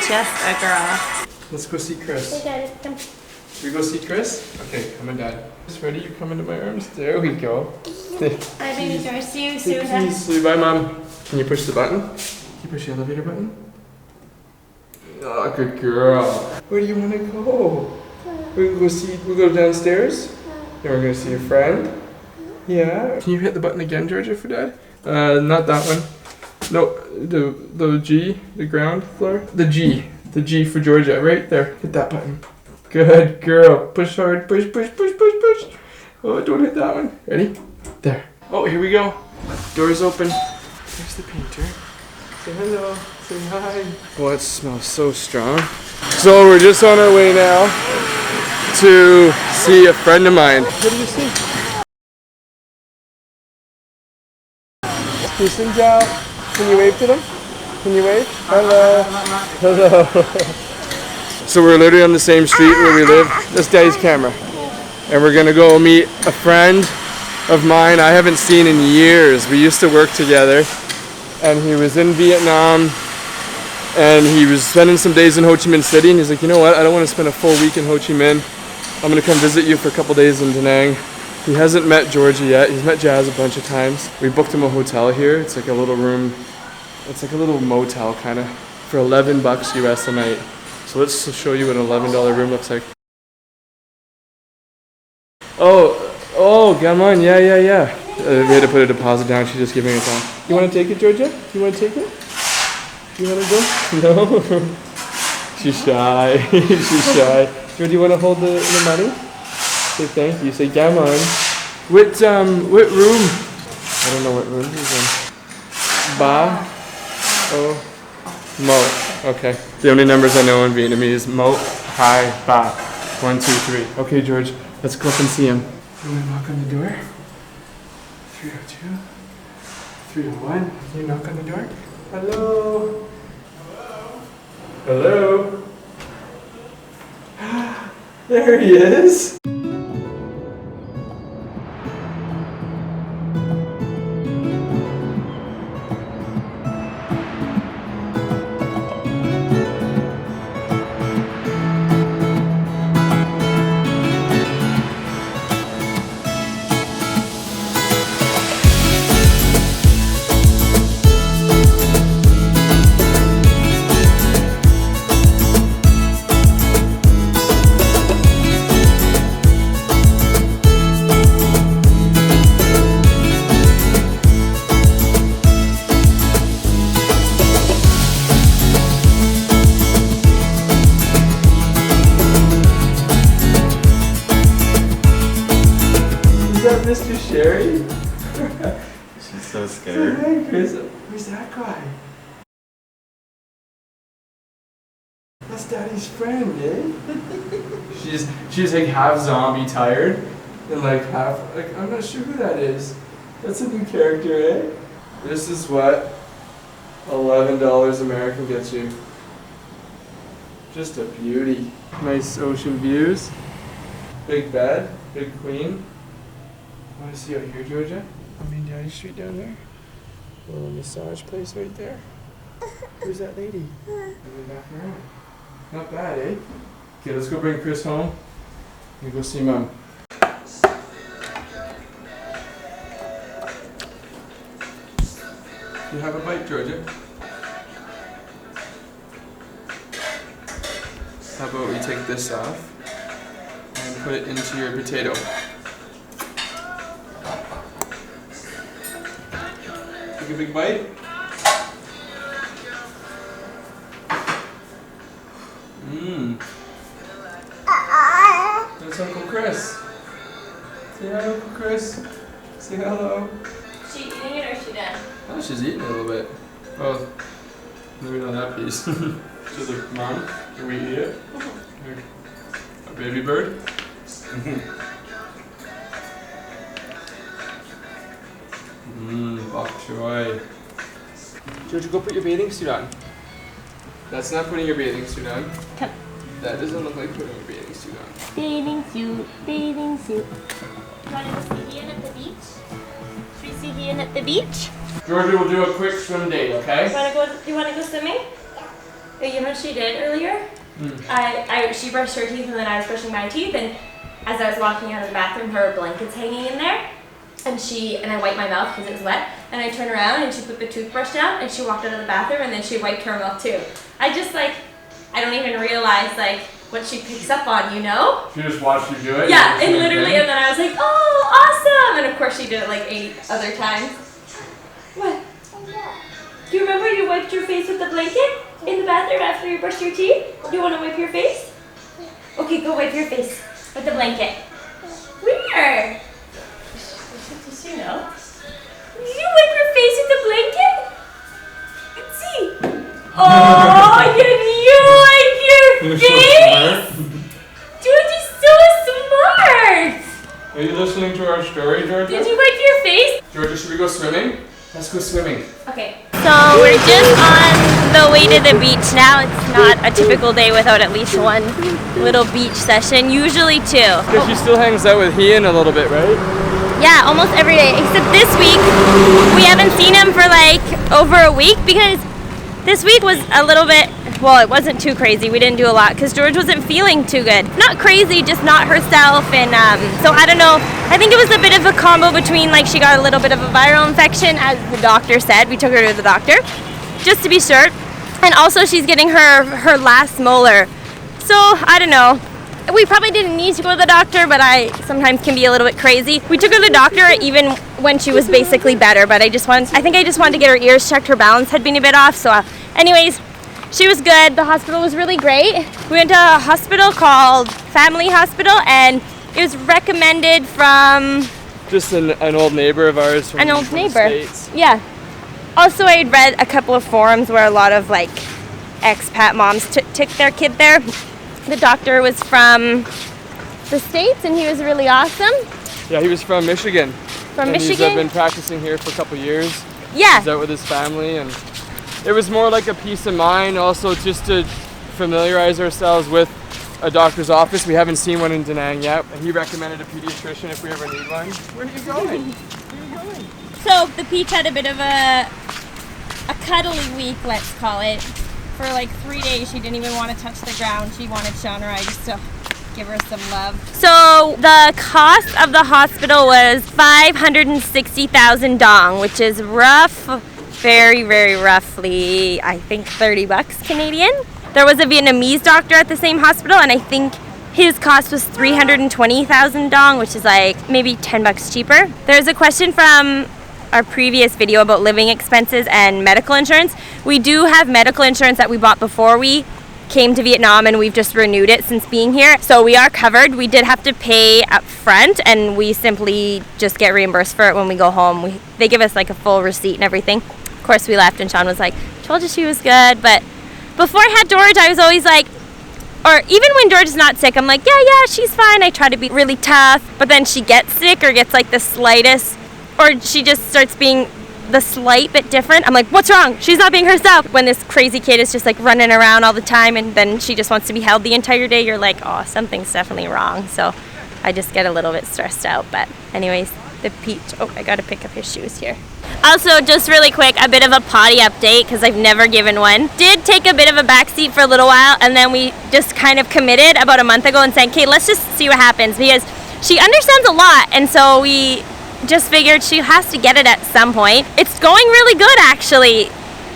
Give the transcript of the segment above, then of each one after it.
just a girl. Let's go see Chris. Hey, Daddy, come. Should we go see Chris? Okay, come on, Dad. Ready? You come into my arms. There we go. Hi, baby George. See you soon. Huh? Say bye, Mom. Can you push the button? Can you push the elevator button? Oh, good girl. Where do you want to go? We'll go downstairs? Then we're going to see your friend? Yeah. Can you hit the button again, Georgia, for Dad? Not that one. No, the G, the ground floor. The G for Georgia, right there. Hit that button. Good girl. Push hard. Push. Oh, don't hit that one. Ready? There. Oh, here we go. Door's open. There's the painter. Say hello. Say hi. Oh, it smells so strong. So we're just on our way now to see a friend of mine. What do you see? Listen, Joe. Can you wave to them? Can you wave? Hello. Hello. So we're literally on the same street where we live. That's Daddy's camera. And we're gonna go meet a friend of mine I haven't seen in years. We used to work together. And he was in Vietnam. And he was spending some days in Ho Chi Minh City. And he's like, you know what? I don't want to spend a full week in Ho Chi Minh. I'm gonna come visit you for a couple days in Da Nang. He hasn't met Georgia yet. He's met Jazz a bunch of times. We booked him a hotel here. It's like a little room. It's like a little motel kind of for $11 US a night. So let's show you what an $11 room looks like. Oh, come on, yeah. We had to put a deposit down. She's just giving it down. You want to take it, Georgia? You want to take it? You want to go? No. She's shy. She's shy. Georgia, you want to hold the money? Say thank you. Say come on. What room? I don't know what room he's in. Ba. Oh. Mo. Okay. The only numbers I know in Vietnamese. Mo. Hai. Ba. 1, 2, 3. Okay, George. Let's go up and see him. You want to knock on the door? 302. 301. Can you knock on the door? Hello. Hello. There he is. Mr. Sherry? She's so scared. Hey, Chris. Where's that guy? That's Daddy's friend, eh? she's like half zombie tired and like half like I'm not sure who that is. That's a new character, eh? This is what $11 American gets you. Just a beauty. Nice ocean views. Big bed, big queen. Want to see out here, Georgia? I mean, Daddy Street down there. A little massage place right there. Who's that lady? Back around. Not bad, eh? Okay, let's go bring Chris home and go see Mom. You have a bite, Georgia? How about we take this off and put it into your potato? Take a big bite. That's Uncle Chris. Say hi, Uncle Chris. Say hello. Is she eating it or is she done? Oh, she's eating it a little bit. Oh, maybe not that piece. She's like, Mom, can we eat it? A baby bird? Bok choy. Georgia, go put your bathing suit on. That's not putting your bathing suit on. Come. That doesn't look like putting your bathing suit on. Bathing suit, bathing suit. You want to go see Ian at the beach? Should we see Ian at the beach? Georgia will do a quick swim date, okay? You want to go swimming? You know what she did earlier? She brushed her teeth and then I was brushing my teeth, and as I was walking out of the bathroom, her blanket's hanging in there. And I wiped my mouth because it was wet, and I turned around and she put the toothbrush down and she walked out of the bathroom and then she wiped her mouth too. I don't even realize what she picks up on, you know? She just watched you do it? Yeah, and literally, and then I was like, oh, awesome! And of course she did it 8 other times. What? Do you remember you wiped your face with the blanket in the bathroom after you brushed your teeth? Do you want to wipe your face? Okay, go wipe your face with the blanket. Where? Does she know? Did you wipe your face with the blanket? Let's see. Oh, you wipe your face? George is so smart. Are you listening to our story, Georgia? Did you wipe your face? Georgia, should we go swimming? Let's go swimming. Okay. So we're just on the way to the beach now. It's not a typical day without at least one little beach session, usually 2. Because she still hangs out with Ian a little bit, right? Yeah, almost every day, except this week we haven't seen him for over a week because this week was a little bit, well, it wasn't too crazy. We didn't do a lot because George wasn't feeling too good. Not crazy, just not herself. And so I don't know. I think it was a bit of a combo between she got a little bit of a viral infection, as the doctor said. We took her to the doctor just to be sure. And also she's getting her last molar. So I don't know. We probably didn't need to go to the doctor, but I sometimes can be a little bit crazy. We took her to the doctor even when she was basically better, but I think I just wanted to get her ears checked. Her balance had been a bit off. So anyways, she was good. The hospital was really great. We went to a hospital called Family Hospital, and it was recommended from just an old neighbor of ours from the States. Yeah. Also, I had read a couple of forums where a lot of expat moms took their kid there. The doctor was from the States, and he was really awesome. Yeah, he was from Michigan. Michigan? He's been practicing here for a couple years. Yeah. He's out with his family, and it was more like a peace of mind, also just to familiarize ourselves with a doctor's office. We haven't seen one in Da Nang yet, and he recommended a pediatrician if we ever need one. Where are you going? Where are you going? So the Peach had a bit of a cuddly week, let's call it. For 3 days, she didn't even want to touch the ground. She wanted Sean or I just to give her some love. So the cost of the hospital was 560,000 dong, which is very, very roughly, I think $30 Canadian. There was a Vietnamese doctor at the same hospital, and I think his cost was 320,000 dong, which is maybe $10 cheaper. There's a question from our previous video about living expenses and medical insurance. We do have medical insurance that we bought before we came to Vietnam, and we've just renewed it since being here. So we are covered. We did have to pay up front, and we simply just get reimbursed for it when we go home. They give us a full receipt and everything. Of course, we left and Sean was told you she was good. But before I had George, I was always or even when George is not sick, I'm yeah, she's fine. I try to be really tough, but then she gets sick or gets the slightest, or she just starts being the slight bit different. I'm what's wrong? She's not being herself. When this crazy kid is just running around all the time, and then she just wants to be held the entire day, you're oh, something's definitely wrong. So I just get a little bit stressed out. But anyways, the Peach, oh, I gotta pick up his shoes here. Also, just really quick, a bit of a potty update, because I've never given one. Did take a bit of a backseat for a little while, and then we just kind of committed about a month ago and said, okay, let's just see what happens, because she understands a lot, and so we just figured she has to get it at some point. It's going really good, actually.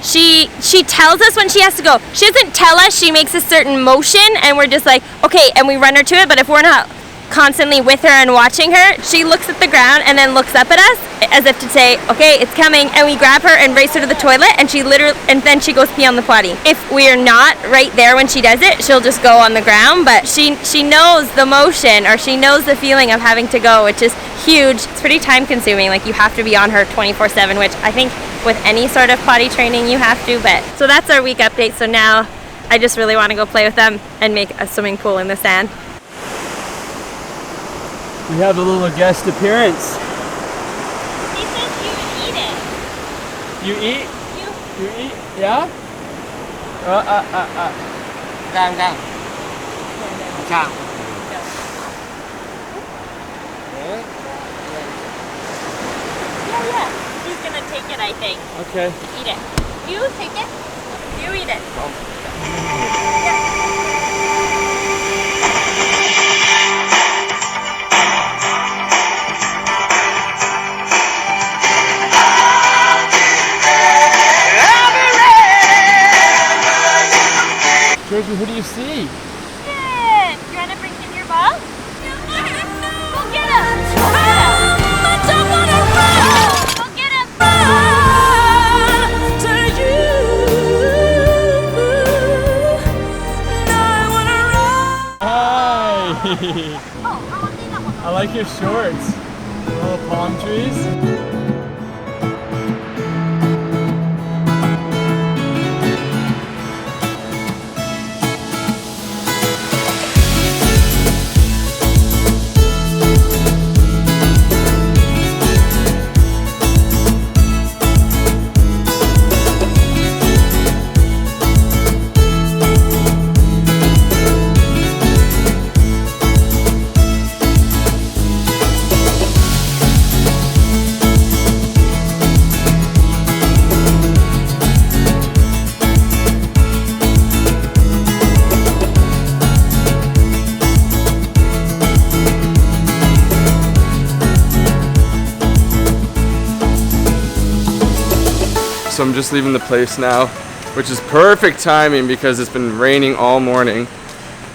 She tells us when she has to go. She doesn't tell us, she makes a certain motion, and we're just okay, and we run her to it. But if we're not constantly with her and watching her, she looks at the ground and then looks up at us as if to say, okay, it's coming, and we grab her and race her to the toilet, and then she goes pee on the potty. If we're not right there when she does it, she'll just go on the ground, but she knows the motion, or she knows the feeling of having to go, which is huge. It's pretty time consuming. You have to be on her 24/7, which I think with any sort of potty training you have to. But so that's our week update. So now I just really want to go play with them and make a swimming pool in the sand. We have a little guest appearance. He says you eat it. You eat? You eat? Yeah? Gang. Yeah. He's gonna take it, I think. Okay. Eat it. You take it. You eat it. Georgie, who do you see? Yeah. You want to bring in your ball? Go get him. Go get him. Hi! I like your shorts. Little palm trees. So I'm just leaving the place now, which is perfect timing because it's been raining all morning.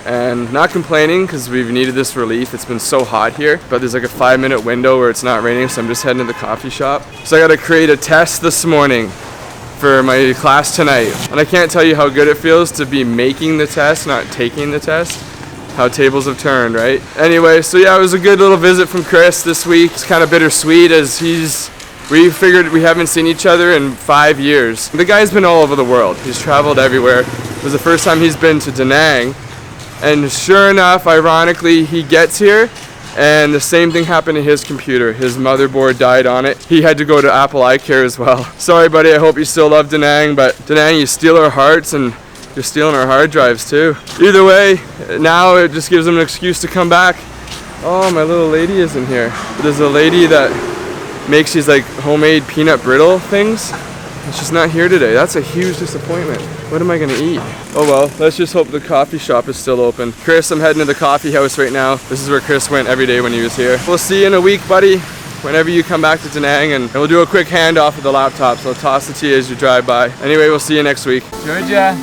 And not complaining because we've needed this relief. It's been so hot here, but there's like a 5-minute window where it's not raining, so I'm just heading to the coffee shop. So I gotta create a test this morning for my class tonight. And I can't tell you how good it feels to be making the test, not taking the test. How tables have turned, right? Anyway, so yeah, it was a good little visit from Chris this week. It's kind of bittersweet as we figured we haven't seen each other in 5 years. The guy's been all over the world. He's traveled everywhere. It was the first time he's been to Da Nang. And sure enough, ironically, he gets here and the same thing happened to his computer. His motherboard died on it. He had to go to Apple Eye Care as well. Sorry, buddy, I hope you still love Da Nang, but Da Nang, you steal our hearts and you're stealing our hard drives too. Either way, now it just gives him an excuse to come back. Oh, my little lady is in here. There's a lady that makes these like homemade peanut brittle things. And she's not here today. That's a huge disappointment. What am I gonna eat? Oh well, let's just hope the coffee shop is still open. Chris, I'm heading to the coffee house right now. This is where Chris went every day when he was here. We'll see you in a week, buddy, whenever you come back to Da Nang, and we'll do a quick handoff of the laptop. So I'll toss it to you as you drive by. Anyway, we'll see you next week. Georgia.